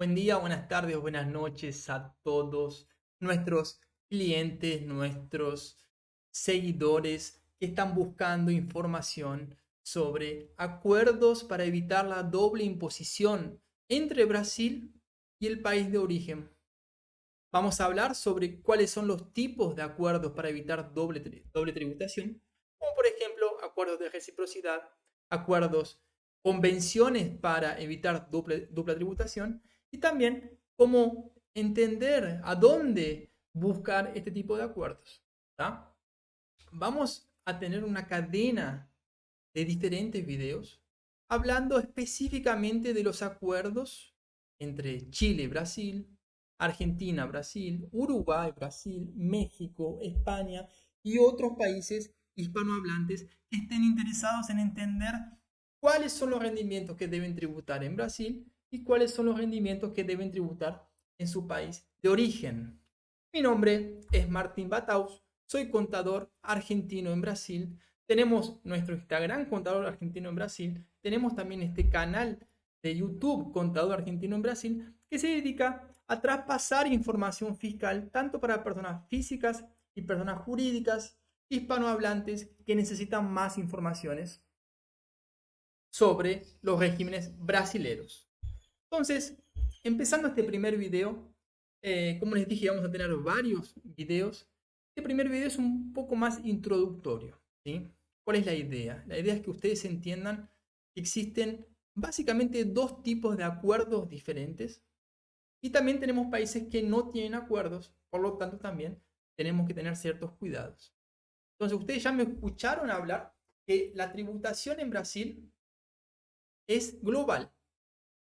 Buen día, buenas tardes, buenas noches a todos nuestros clientes, nuestros seguidores que están buscando información sobre acuerdos para evitar la doble imposición entre Brasil y el país de origen. Vamos a hablar sobre cuáles son los tipos de acuerdos para evitar doble tributación, como por ejemplo acuerdos de reciprocidad, acuerdos, convenciones para evitar dupla tributación y también cómo entender a dónde buscar este tipo de acuerdos. ¿Tá? Vamos a tener una cadena de diferentes videos hablando específicamente de los acuerdos entre Chile, Brasil, Argentina, Brasil, Uruguay, Brasil, México, España y otros países hispanohablantes que estén interesados en entender cuáles son los rendimientos que deben tributar en Brasil y cuáles son los rendimientos que deben tributar en su país de origen. Mi nombre es Martín Bataus, soy contador argentino en Brasil. Tenemos nuestro Instagram, Contador Argentino en Brasil. Tenemos también este canal de YouTube, Contador Argentino en Brasil, que se dedica a traspasar información fiscal tanto para personas físicas y personas jurídicas hispanohablantes que necesitan más informaciones sobre los regímenes brasileros. Entonces, empezando este primer video, como les dije, vamos a tener varios videos. Este primer video es un poco más introductorio, ¿sí? ¿Cuál es la idea? La idea es que ustedes entiendan que existen básicamente dos tipos de acuerdos diferentes y también tenemos países que no tienen acuerdos, por lo tanto también tenemos que tener ciertos cuidados. Entonces, ustedes ya me escucharon hablar que la tributación en Brasil es global.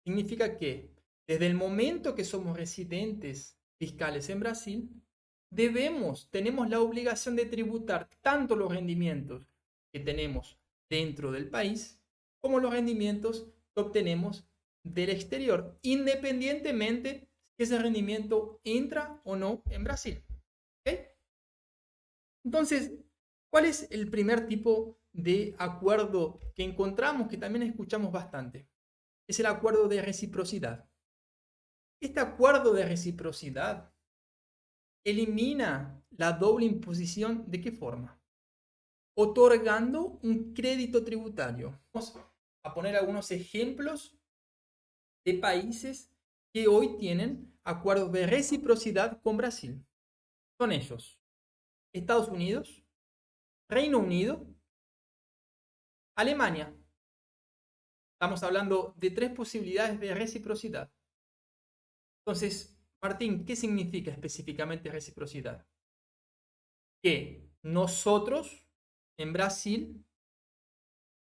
Significa que desde el momento que somos residentes fiscales en Brasil, tenemos la obligación de tributar tanto los rendimientos que tenemos dentro del país como los rendimientos que obtenemos del exterior, independientemente si ese rendimiento entra o no en Brasil. ¿Ok? Entonces, ¿cuál es el primer tipo de acuerdo que encontramos, que también escuchamos bastante? Es el acuerdo de reciprocidad. Este acuerdo de reciprocidad elimina la doble imposición. ¿De qué forma? Otorgando un crédito tributario. Vamos a poner algunos ejemplos de países que hoy tienen acuerdos de reciprocidad con Brasil. Son ellos: Estados Unidos, Reino Unido, Alemania. Estamos hablando de tres posibilidades de reciprocidad. Entonces, Martín, ¿qué significa específicamente reciprocidad? Que nosotros en Brasil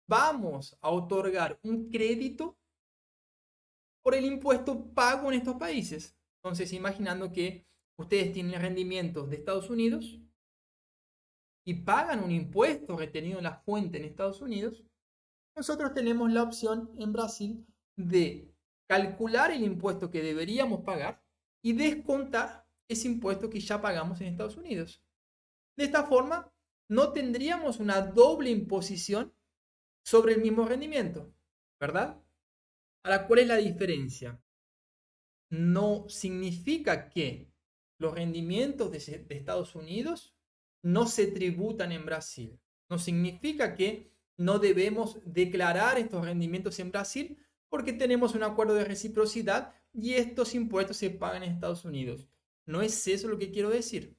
vamos a otorgar un crédito por el impuesto pago en estos países. Entonces, imaginando que ustedes tienen rendimientos de Estados Unidos y pagan un impuesto retenido en la fuente en Estados Unidos, nosotros tenemos la opción en Brasil de calcular el impuesto que deberíamos pagar y descontar ese impuesto que ya pagamos en Estados Unidos. De esta forma, no tendríamos una doble imposición sobre el mismo rendimiento, ¿verdad? Ahora, ¿cuál es la diferencia? No significa que los rendimientos de Estados Unidos no se tributan en Brasil. No significa que no debemos declarar estos rendimientos en Brasil porque tenemos un acuerdo de reciprocidad y estos impuestos se pagan en Estados Unidos. No es eso lo que quiero decir.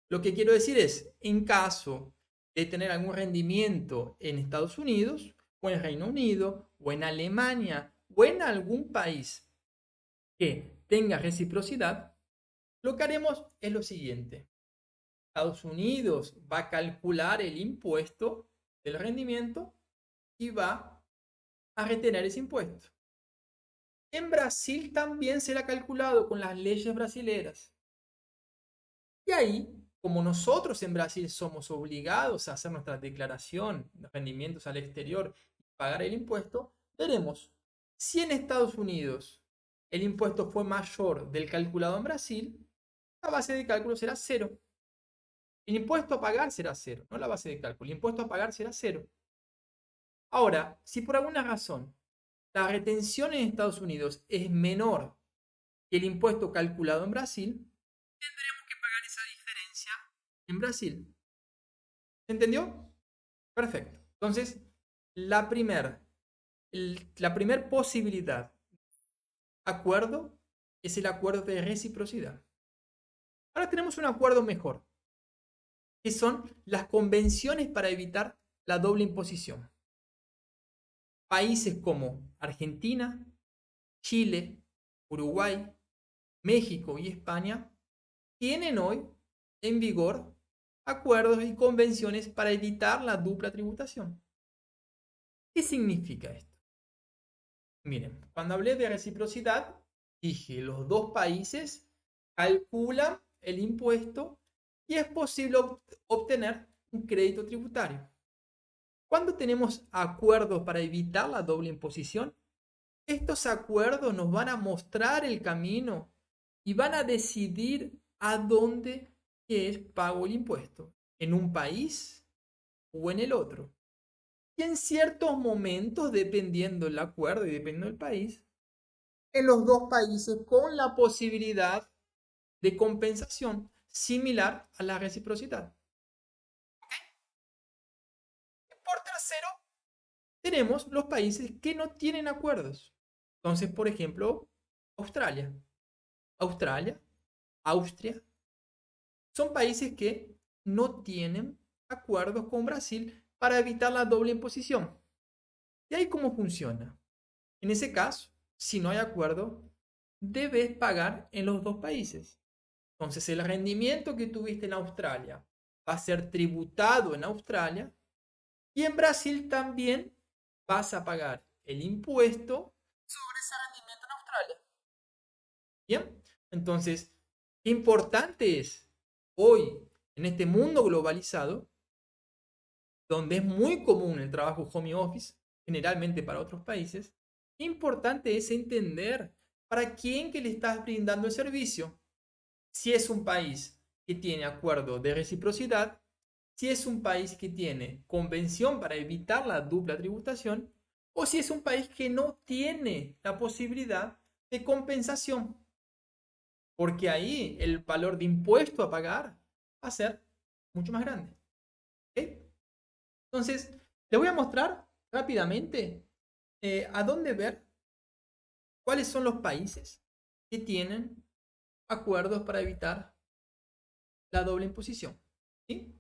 Lo que quiero decir es, en caso de tener algún rendimiento en Estados Unidos, o en Reino Unido, o en Alemania, o en algún país que tenga reciprocidad, lo que haremos es lo siguiente. Estados Unidos va a calcular el impuesto del rendimiento y va a retener ese impuesto. En Brasil también será calculado con las leyes brasileras. Y ahí, como nosotros en Brasil somos obligados a hacer nuestra declaración de rendimientos al exterior y pagar el impuesto, veremos si en Estados Unidos el impuesto fue mayor del calculado en Brasil, la base de cálculo será cero. El impuesto a pagar será cero, no la base de cálculo. El impuesto a pagar será cero. Ahora, si por alguna razón la retención en Estados Unidos es menor el impuesto calculado en Brasil, tendremos que pagar esa diferencia en Brasil. ¿Se entendió? Perfecto. Entonces, la primera posibilidad, acuerdo, es el acuerdo de reciprocidad. Ahora tenemos un acuerdo mejor, que son las convenciones para evitar la doble imposición. Países como Argentina, Chile, Uruguay, México y España tienen hoy en vigor acuerdos y convenciones para evitar la dupla tributación. ¿Qué significa esto? Miren, cuando hablé de reciprocidad, dije los dos países calculan el impuesto y es posible obtener un crédito tributario. Cuando tenemos acuerdos para evitar la doble imposición, estos acuerdos nos van a mostrar el camino y van a decidir a dónde es pago el impuesto, en un país o en el otro. Y en ciertos momentos, dependiendo del acuerdo y dependiendo del país, en los dos países con la posibilidad de compensación similar a la reciprocidad. Por tercero, tenemos los países que no tienen acuerdos. Entonces, por ejemplo, Australia. Australia, Austria, son países que no tienen acuerdos con Brasil para evitar la doble imposición. ¿Y ahí cómo funciona? En ese caso, si no hay acuerdo, debes pagar en los dos países. Entonces, el rendimiento que tuviste en Australia va a ser tributado en Australia y en Brasil también vas a pagar el impuesto sobre ese rendimiento en Australia. Bien, entonces, qué importante es hoy, en este mundo globalizado, donde es muy común el trabajo home office, generalmente para otros países, qué importante es entender para quién que le estás brindando el servicio. Si es un país que tiene acuerdo de reciprocidad, si es un país que tiene convención para evitar la dupla tributación, o si es un país que no tiene la posibilidad de compensación, porque ahí el valor de impuesto a pagar va a ser mucho más grande. ¿Ok? Entonces, les voy a mostrar rápidamente a dónde ver cuáles son los países que tienen acuerdos para evitar la doble imposición. ¿Sí?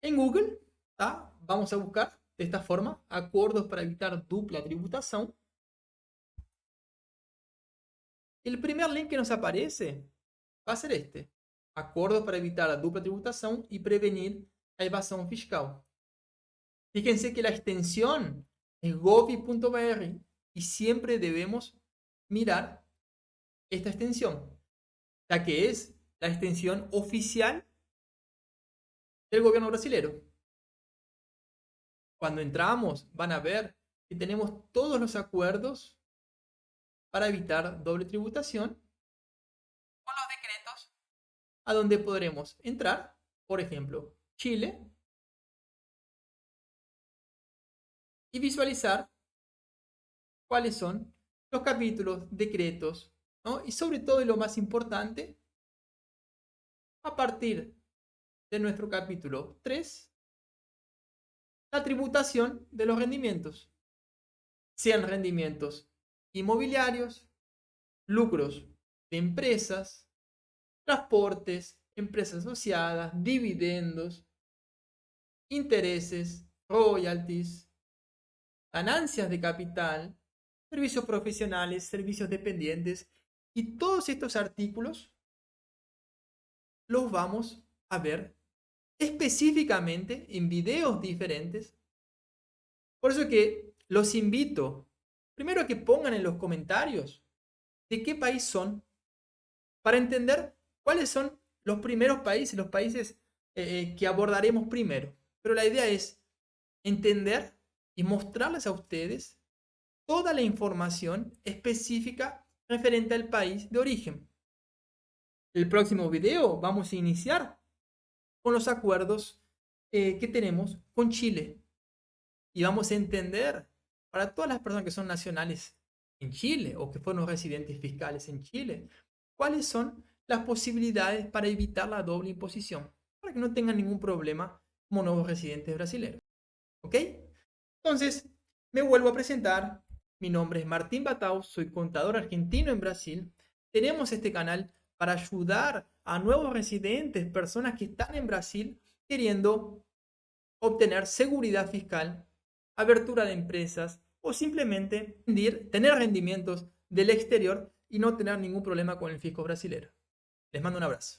En Google, ¿tá? Vamos a buscar de esta forma acuerdos para evitar dupla tributación. El primer link que nos aparece va a ser este. Acuerdos para evitar la dupla tributación y prevenir la evasión fiscal. Fíjense que la extensión es govi.br y siempre debemos mirar esta extensión, ya que es la extensión oficial del gobierno brasileño. Cuando entramos van a ver que tenemos todos los acuerdos para evitar doble tributación con los decretos a donde podremos entrar, por ejemplo, Chile, y visualizar cuáles son los capítulos, decretos, ¿no? Y sobre todo, y lo más importante, a partir de nuestro capítulo 3, la tributación de los rendimientos, sean rendimientos inmobiliarios, lucros de empresas, transportes, empresas asociadas, dividendos, intereses, royalties, ganancias de capital, servicios profesionales, servicios dependientes, y todos estos artículos los vamos a ver específicamente en videos diferentes. Por eso que los invito primero a que pongan en los comentarios de qué país son, para entender cuáles son los primeros países, los países que abordaremos primero. Pero la idea es entender y mostrarles a ustedes toda la información específica referente al país de origen. El próximo video vamos a iniciar con los acuerdos que tenemos con Chile y vamos a entender para todas las personas que son nacionales en Chile o que fueron residentes fiscales en Chile, cuáles son las posibilidades para evitar la doble imposición, para que no tengan ningún problema como nuevos residentes brasileños. ¿Ok? Entonces, me vuelvo a presentar. Mi nombre es Martín Batau, soy contador argentino en Brasil. Tenemos este canal para ayudar a nuevos residentes, personas que están en Brasil queriendo obtener seguridad fiscal, abertura de empresas o simplemente tener rendimientos del exterior y no tener ningún problema con el fisco brasileño. Les mando un abrazo.